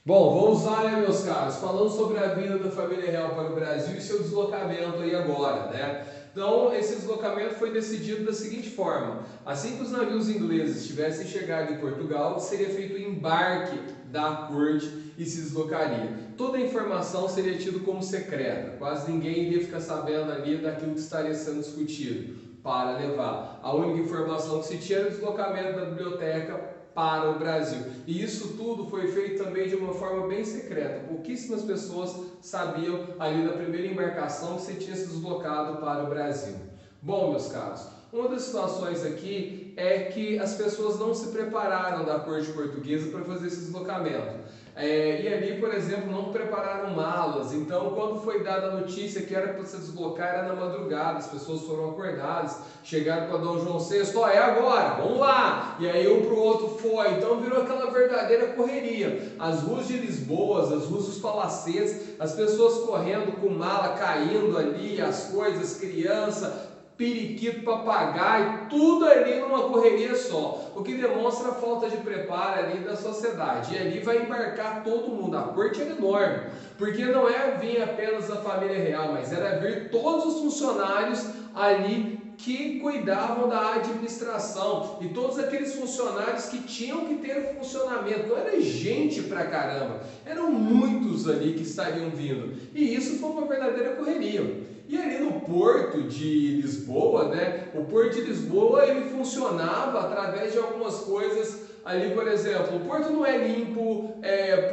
Bom, vamos lá, né, meus caros, falando sobre a vinda da família real para o Brasil e seu deslocamento aí agora, né? Então, esse deslocamento foi decidido da seguinte forma: assim que os navios ingleses tivessem chegado em Portugal, seria feito o embarque da corte e se deslocaria. Toda a informação seria tida como secreta, quase ninguém iria ficar sabendo ali daquilo que estaria sendo discutido para levar. A única informação que se tinha era o deslocamento da biblioteca para o Brasil. E isso tudo foi feito também de uma forma bem secreta. Pouquíssimas pessoas sabiam ali da primeira embarcação que você tinha se deslocado para o Brasil. Bom, meus caros, uma das situações aqui é que as pessoas não se prepararam da corte portuguesa para fazer esse deslocamento. E ali, por exemplo, não prepararam malas. Então, quando foi dada a notícia que era para se deslocar, era na madrugada, as pessoas foram acordadas, chegaram para Dom João VI, é agora, vamos lá! E aí um para o outro foi. Então virou aquela verdadeira correria. As ruas de Lisboa, as ruas dos palacetes, as pessoas correndo com mala caindo ali, as coisas, criança, periquito, papagaio, tudo ali numa correria só, o que demonstra a falta de preparo ali da sociedade. E ali vai embarcar todo mundo. A corte era enorme, porque não é vir apenas a família real, mas era vir todos os funcionários ali que cuidavam da administração e todos aqueles funcionários que tinham que ter um funcionamento. Não era gente pra caramba, eram muitos ali que estariam vindo, e isso foi uma verdadeira correria. E ali no Porto de Lisboa, né? O Porto de Lisboa ele funcionava através de algumas coisas ali, por exemplo, o porto não é limpo,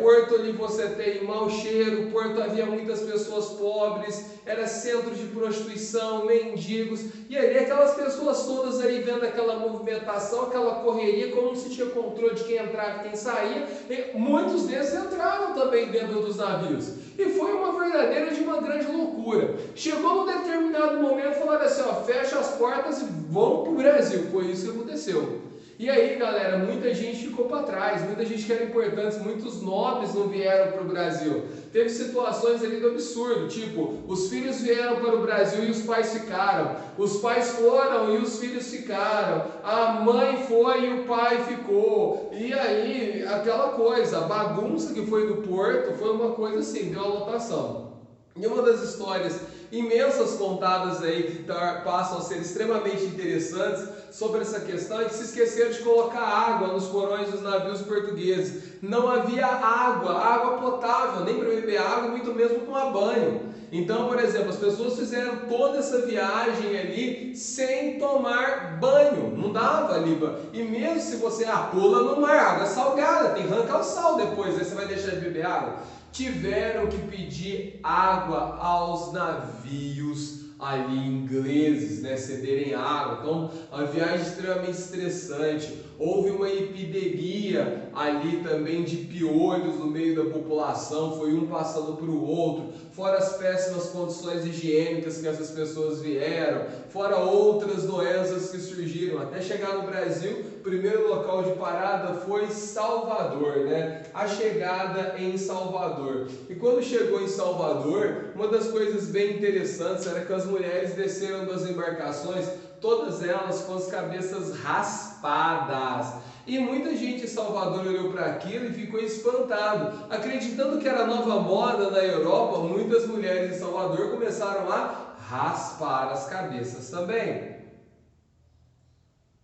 porto ali você tem mau cheiro, porto havia muitas pessoas pobres, era centro de prostituição, mendigos, e ali aquelas pessoas todas ali vendo aquela movimentação, aquela correria, como não se tinha controle de quem entrava e quem saía, e muitos deles entravam também dentro dos navios. E foi uma verdadeira de uma grande loucura. Chegou num determinado momento e falaram assim, fecha as portas e vão para o Brasil. Foi isso que aconteceu. E aí, galera, muita gente ficou para trás, muita gente que era importante, muitos nobres não vieram para o Brasil. Teve situações ali do absurdo, tipo, os filhos vieram para o Brasil e os pais ficaram, os pais foram e os filhos ficaram, a mãe foi e o pai ficou, e aí, aquela coisa, a bagunça que foi do Porto foi uma coisa assim, deu a lotação. E uma das histórias imensas contadas aí que passam a ser extremamente interessantes sobre essa questão é que se esqueceram de colocar água nos porões dos navios portugueses. Não havia água potável, nem para beber água, muito mesmo tomar banho. Então, por exemplo, as pessoas fizeram toda essa viagem ali sem tomar banho, não dava ali. E mesmo se você pula no mar, água salgada, tem que arrancar o sal depois, aí você vai deixar de beber água. Tiveram que pedir água aos navios ali ingleses, né, cederem água. Então, a viagem extremamente estressante. Houve uma epidemia ali também de piolhos no meio da população, foi um passando para o outro, fora as péssimas condições higiênicas que essas pessoas vieram, fora outras doenças que surgiram. Até chegar no Brasil, o primeiro local de parada foi Salvador, né? A chegada em Salvador. E quando chegou em Salvador, uma das coisas bem interessantes era que as mulheres desceram das embarcações, todas elas com as cabeças raspadas. E muita gente em Salvador olhou para aquilo e ficou espantado. Acreditando que era nova moda na Europa, muitas mulheres em Salvador começaram a raspar as cabeças também.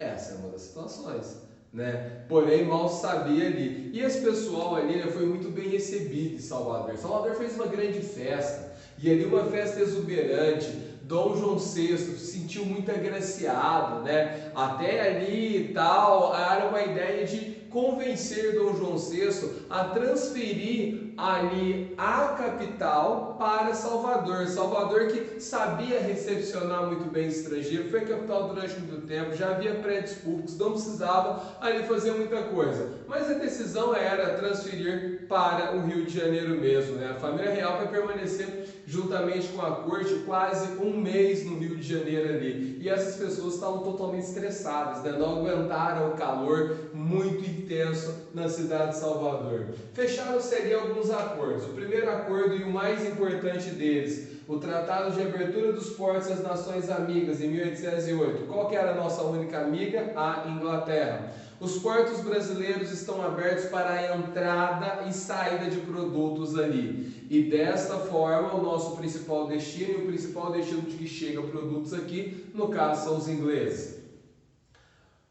Essa é uma das situações, né? Porém, mal sabia ali. E esse pessoal ali, né, foi muito bem recebido em Salvador. Salvador fez uma grande festa, e ali uma festa exuberante. Dom João VI se sentiu muito agraciado, né? Até ali e tal, era uma ideia de convencer Dom João VI a transferir ali a capital para Salvador. Salvador, que sabia recepcionar muito bem estrangeiro, foi capital durante muito tempo, já havia prédios públicos, não precisava ali fazer muita coisa. Mas a decisão era transferir para o Rio de Janeiro mesmo, né? A família real vai permanecer juntamente com a corte quase um mês no Rio de Janeiro ali. E essas pessoas estavam totalmente estressadas, né? Não aguentaram o calor muito intenso na cidade de Salvador. Fecharam-se ali alguns acordos. O primeiro acordo e o mais importante deles O Tratado de Abertura dos Portos às Nações Amigas, em 1808. Qual que era a nossa única amiga? A Inglaterra. Os portos brasileiros estão abertos para a entrada e saída de produtos ali. E desta forma, o nosso principal destino, e o principal destino de que chegam produtos aqui, no caso, são os ingleses.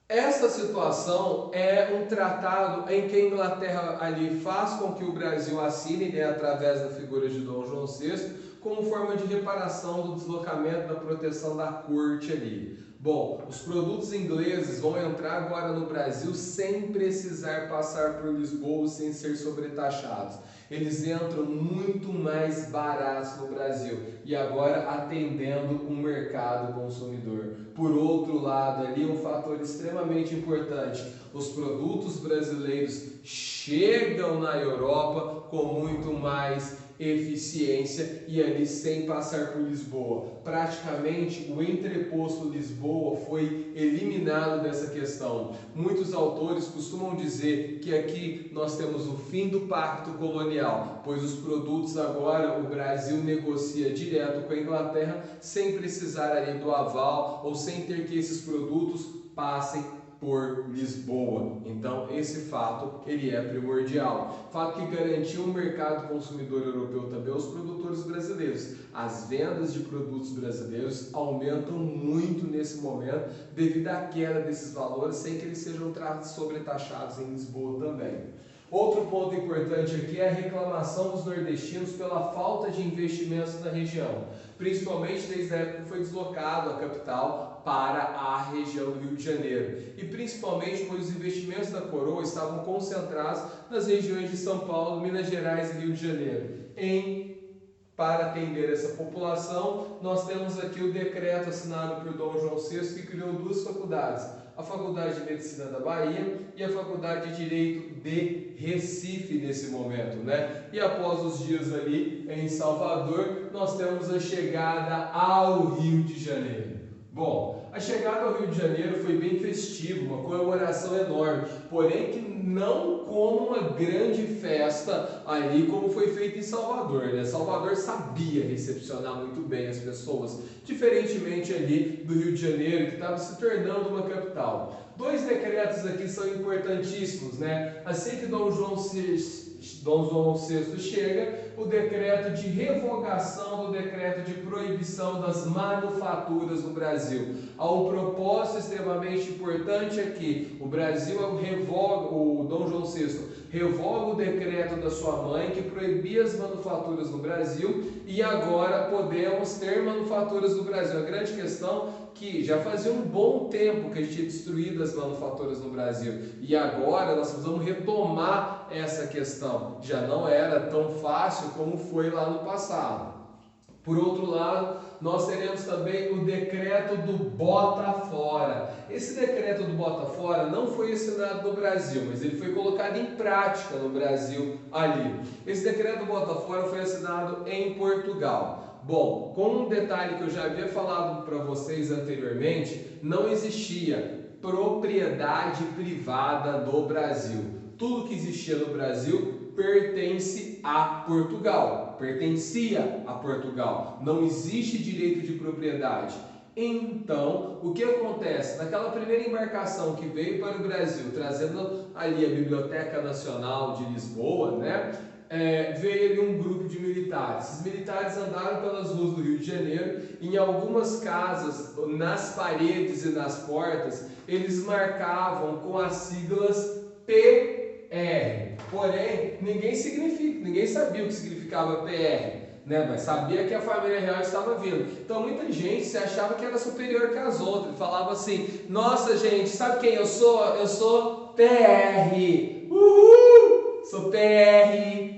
Esta situação é um tratado em que a Inglaterra ali faz com que o Brasil assine, né, através da figura de Dom João VI, como forma de reparação do deslocamento da proteção da corte ali. Bom, os produtos ingleses vão entrar agora no Brasil sem precisar passar por Lisboa, sem ser sobretaxados. Eles entram muito mais baratos no Brasil e agora atendendo o mercado consumidor. Por outro lado, ali um fator extremamente importante, os produtos brasileiros chegam na Europa com muito mais eficiência e ali sem passar por Lisboa. Praticamente o entreposto Lisboa foi eliminado dessa questão. Muitos autores costumam dizer que aqui nós temos o fim do pacto colonial, pois os produtos agora o Brasil negocia direto com a Inglaterra sem precisar ali do aval ou sem ter que esses produtos passem por Lisboa. Então esse fato ele é primordial. Fato que garantiu o mercado consumidor europeu também aos produtores brasileiros. As vendas de produtos brasileiros aumentam muito nesse momento devido à queda desses valores sem que eles sejam sobretaxados em Lisboa também. Outro ponto importante aqui é a reclamação dos nordestinos pela falta de investimentos na região, principalmente desde a época que foi deslocado a capital para a região do Rio de Janeiro, e principalmente pois os investimentos da coroa estavam concentrados nas regiões de São Paulo, Minas Gerais e Rio de Janeiro. Para atender essa população, nós temos aqui o decreto assinado por Dom João VI que criou duas faculdades, a Faculdade de Medicina da Bahia e a Faculdade de Direito de Recife nesse momento, né? E após os dias ali em Salvador, nós temos a chegada ao Rio de Janeiro. Bom, a chegada ao Rio de Janeiro foi bem festiva, uma comemoração enorme, porém que não como uma grande festa ali como foi feito em Salvador, né? Salvador sabia recepcionar muito bem as pessoas, diferentemente ali do Rio de Janeiro, que estava se tornando uma capital. Dois decretos aqui são importantíssimos, né? Assim que Dom João VI chega, o decreto de revogação do decreto de proibição das manufaturas no Brasil. Há um propósito extremamente importante aqui. O Brasil revoga, o Dom João VI revoga o decreto da sua mãe que proibia as manufaturas no Brasil e agora podemos ter manufaturas no Brasil. A grande questão é que já fazia um bom tempo que a gente tinha destruído as manufaturas no Brasil e agora nós precisamos retomar essa questão. Já não era tão fácil como foi lá no passado. Por outro lado, nós teremos também o decreto do Bota Fora. Esse decreto do Bota Fora não foi assinado no Brasil, mas ele foi colocado em prática no Brasil ali. Esse decreto do Bota Fora foi assinado em Portugal. Bom, com um detalhe que eu já havia falado para vocês anteriormente, não existia propriedade privada no Brasil. Tudo que existia no Brasil pertence a Portugal, pertencia a Portugal, não existe direito de propriedade. Então, o que acontece? Naquela primeira embarcação que veio para o Brasil, trazendo ali a Biblioteca Nacional de Lisboa, né? Veio ali um grupo de militares. Esses militares andaram pelas ruas do Rio de Janeiro, em algumas casas, nas paredes e nas portas, eles marcavam com as siglas PR. Porém, ninguém sabia o que significava PR, né? Mas sabia que a família real estava vindo. Então muita gente se achava que era superior que as outras. Falava assim: nossa gente, sabe quem eu sou? Eu sou PR. Uhul! Sou PR.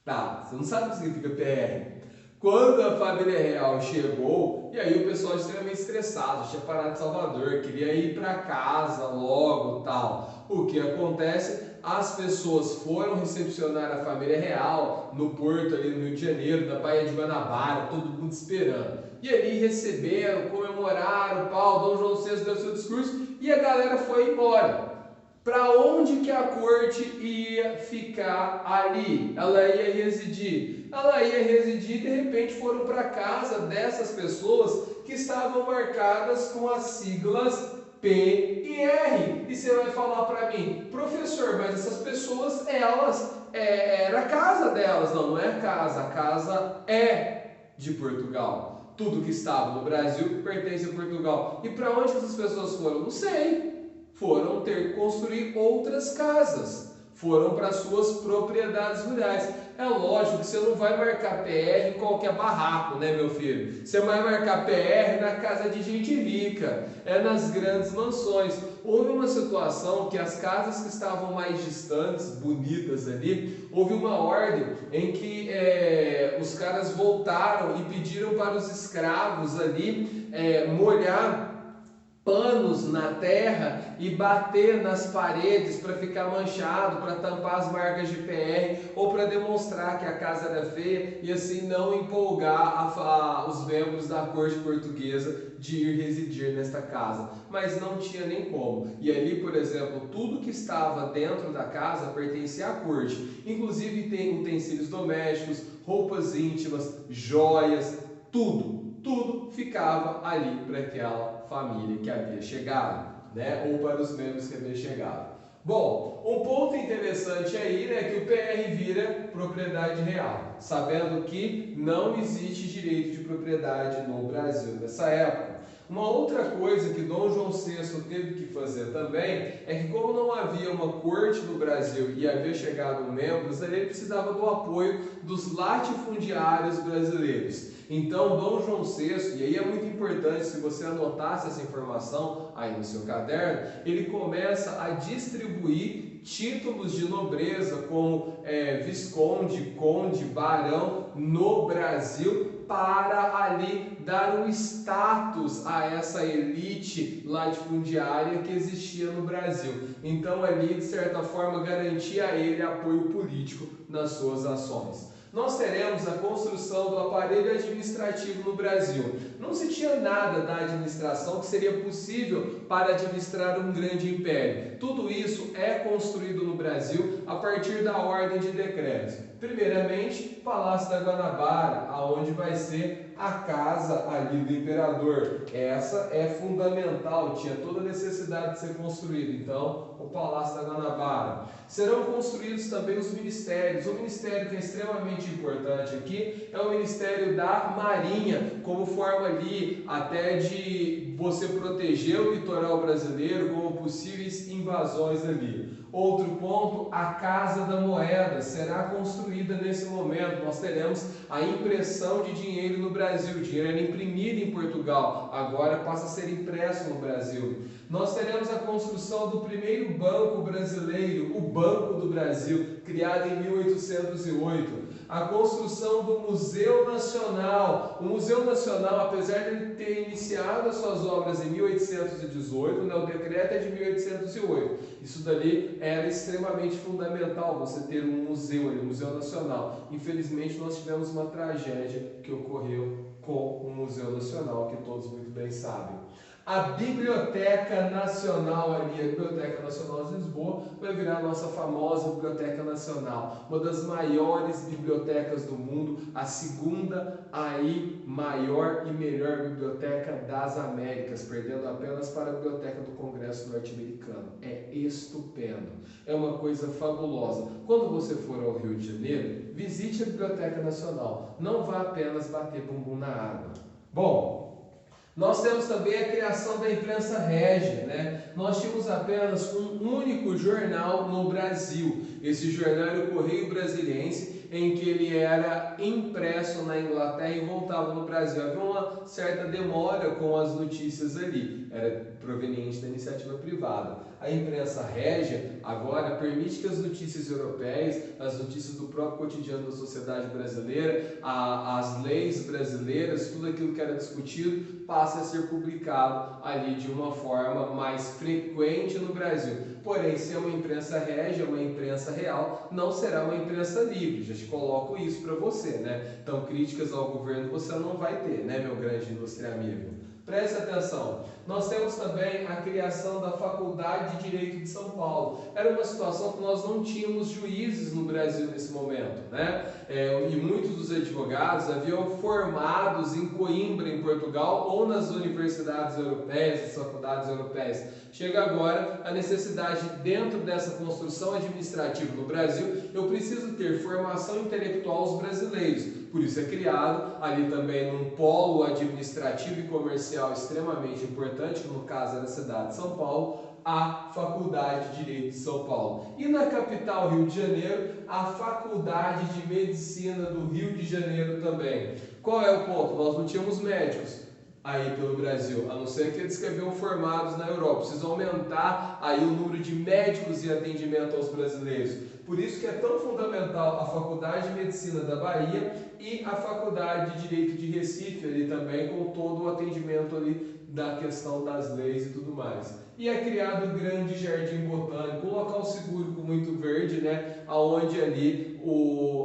Tá, você não sabe o que significa PR. Quando a família real chegou, e aí o pessoal extremamente estressado, tinha parado de Salvador, queria ir para casa logo, tal. O que acontece? As pessoas foram recepcionar a família real no porto ali no Rio de Janeiro, na Baía de Guanabara, todo mundo esperando. E ali receberam, comemoraram, Dom João VI deu seu discurso e a galera foi embora. Para onde que a corte ia ficar ali? Ela ia residir? Ela ia residir e de repente foram para a casa dessas pessoas que estavam marcadas com as siglas P e R. E você vai falar para mim, professor, mas essas pessoas, era a casa delas. Não, não é casa, a casa é de Portugal. Tudo que estava no Brasil pertence a Portugal. E para onde essas pessoas foram? Não sei. Foram ter que construir outras casas. Foram para suas propriedades rurais. É lógico que você não vai marcar PR em qualquer barraco, né, meu filho? Você vai marcar PR na casa de gente rica, nas grandes mansões. Houve uma situação que as casas que estavam mais distantes, bonitas ali, houve uma ordem em que os caras voltaram e pediram para os escravos ali molhar panos na terra e bater nas paredes para ficar manchado, para tampar as marcas de PR ou para demonstrar que a casa era feia e assim não empolgar os membros da corte portuguesa de ir residir nesta casa. Mas não tinha nem como. E ali, por exemplo, tudo que estava dentro da casa pertencia à corte. Inclusive tem utensílios domésticos, roupas íntimas, joias, tudo ficava ali para aquela família que havia chegado, né? Ou para os membros que haviam chegado. Bom, um ponto interessante aí é que o PR vira propriedade real, sabendo que não existe direito de propriedade no Brasil nessa época. Uma outra coisa que Dom João VI teve que fazer também é que, como não havia uma corte no Brasil e havia chegado membros, ele precisava do apoio dos latifundiários brasileiros. Então, Dom João VI, e aí é muito importante se você anotasse essa informação aí no seu caderno, ele começa a distribuir títulos de nobreza como visconde, conde, barão no Brasil, para ali dar um status a essa elite latifundiária que existia no Brasil. Então ali, de certa forma, garantia a ele apoio político nas suas ações. Nós teremos a construção do aparelho administrativo no Brasil. Não se tinha nada da administração que seria possível para administrar um grande império. Tudo isso é construído no Brasil a partir da ordem de decretos. Primeiramente, Palácio da Guanabara, aonde vai ser a casa ali do imperador. Essa é fundamental, tinha toda a necessidade de ser construída. Então, o Palácio da Guanabara. Serão construídos também os ministérios. O ministério que é extremamente importante aqui é o Ministério da Marinha, como forma ali até de você proteger o litoral brasileiro como possíveis invasões ali. Outro ponto, a Casa da Moeda será construída nesse momento. Nós teremos a impressão de dinheiro no Brasil. O dinheiro era imprimido em Portugal, agora passa a ser impresso no Brasil. Nós teremos a construção do primeiro banco brasileiro, o Banco do Brasil, criado em 1808. A construção do Museu Nacional. O Museu Nacional, apesar de ele ter iniciado as suas obras em 1818, né, o decreto é de 1808. Isso dali era extremamente fundamental, você ter um museu ali, um Museu Nacional. Infelizmente, nós tivemos uma tragédia que ocorreu com o Museu Nacional, que todos muito bem sabem. A Biblioteca Nacional ali, a Biblioteca Nacional de Lisboa, vai virar a nossa famosa Biblioteca Nacional, uma das maiores bibliotecas do mundo, a segunda aí maior e melhor biblioteca das Américas, perdendo apenas para a Biblioteca do Congresso Norte-Americano. É estupendo, é uma coisa fabulosa. Quando você for ao Rio de Janeiro, visite a Biblioteca Nacional, não vá apenas bater bumbum na água. Bom, nós temos também a criação da imprensa régia, né? Nós tínhamos apenas um único jornal no Brasil. Esse jornal era o Correio Brasiliense, em que ele era impresso na Inglaterra e voltava no Brasil. Havia uma certa demora com as notícias ali, era proveniente da iniciativa privada. A imprensa régia agora permite que as notícias europeias, as notícias do próprio cotidiano da sociedade brasileira, as leis brasileiras, tudo aquilo que era discutido, passe a ser publicado ali de uma forma mais frequente no Brasil. Porém, se é uma imprensa régia, uma imprensa real, não será uma imprensa livre. Já te coloco isso para você, né? Então, críticas ao governo você não vai ter, né, meu grande ilustre amigo? Preste atenção, Nós temos também a criação da Faculdade de Direito de São Paulo. Era uma situação que nós não tínhamos juízes no Brasil nesse momento, né? E muitos dos advogados haviam formados em Coimbra, em Portugal, ou nas universidades europeias, nas faculdades europeias. Chega agora a necessidade, dentro dessa construção administrativa no Brasil, eu preciso ter formação intelectual aos brasileiros. Por isso é criado ali também num polo administrativo e comercial extremamente importante, que no caso é da cidade de São Paulo, a Faculdade de Direito de São Paulo. E na capital, Rio de Janeiro, a Faculdade de Medicina do Rio de Janeiro também. Qual é o ponto? Nós não tínhamos médicos aí pelo Brasil, a não ser que eles que haviam formados na Europa. Precisa aumentar aí o número de médicos em atendimento aos brasileiros. Por isso que é tão fundamental a Faculdade de Medicina da Bahia e a Faculdade de Direito de Recife ali também, com todo o atendimento ali da questão das leis e tudo mais. E é criado o grande jardim botânico, um local seguro com muito verde, né, onde ali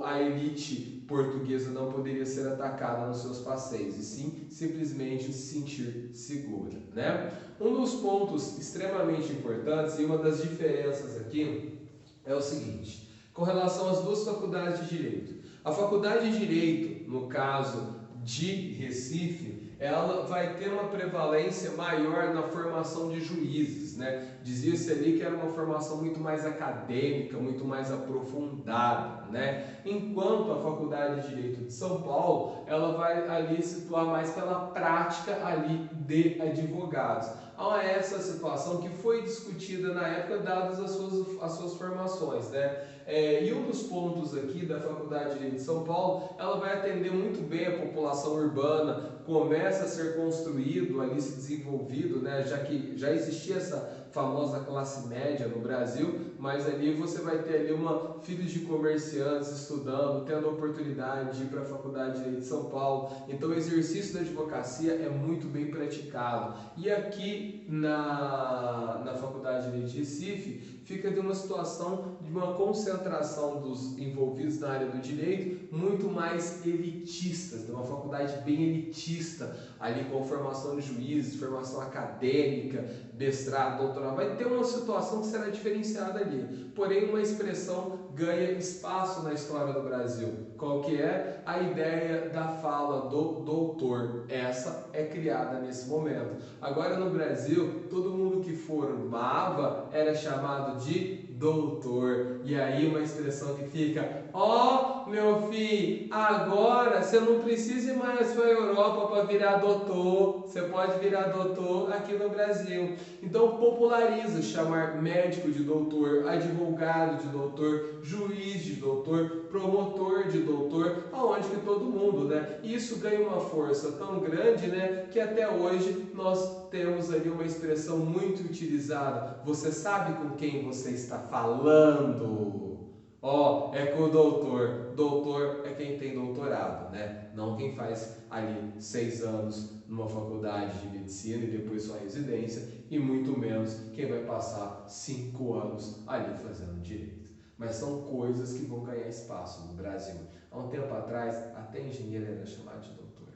a elite portuguesa não poderia ser atacada nos seus passeios, e sim simplesmente se sentir segura, né? Um dos pontos extremamente importantes e uma das diferenças aqui é o seguinte, com relação às duas faculdades de Direito. A Faculdade de Direito, no caso de Recife, ela vai ter uma prevalência maior na formação de juízes, né? Dizia-se ali que era uma formação muito mais acadêmica, muito mais aprofundada, né? Enquanto a Faculdade de Direito de São Paulo, ela vai ali situar mais pela prática ali de advogados. Há essa situação que foi discutida na época, dadas as suas formações, né? E um dos pontos aqui da Faculdade de Direito de São Paulo, ela vai atender muito bem a população urbana, começa a ser construído ali, se desenvolvido, né? Já que já existia essa famosa classe média no Brasil, mas ali você vai ter ali filhos de comerciantes estudando, tendo a oportunidade de ir para a Faculdade de Direito de São Paulo. Então o exercício da advocacia é muito bem praticado. E aqui na Faculdade de Direito de Recife fica de uma situação de uma concentração dos envolvidos na área do direito muito mais elitistas, de uma faculdade bem elitista, ali com formação de juízes, formação acadêmica, mestrado, doutorado. Vai ter uma situação que será diferenciada ali, porém uma expressão ganha espaço na história do Brasil. Qual que é? A ideia da fala do doutor. Essa é criada nesse momento. Agora no Brasil, todo mundo que formava era chamado de doutor. E aí uma expressão que fica: ó, meu filho, agora você não precisa ir mais para a Europa para virar doutor. Você pode virar doutor aqui no Brasil. Então populariza chamar médico de doutor, advogado de doutor, juiz de doutor, promotor de doutor, aonde que todo mundo, né? Isso ganha uma força tão grande, né, que até hoje nós temos ali uma expressão muito utilizada. Você sabe com quem você está falando? Ó, é com o doutor. Doutor é quem tem doutorado, né? Não quem faz ali 6 anos numa faculdade de medicina e depois sua residência, e muito menos quem vai passar 5 anos ali fazendo direito. Mas são coisas que vão ganhar espaço no Brasil. Há um tempo atrás, até engenheiro era chamado de doutor.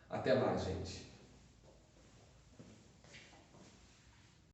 Até mais, gente.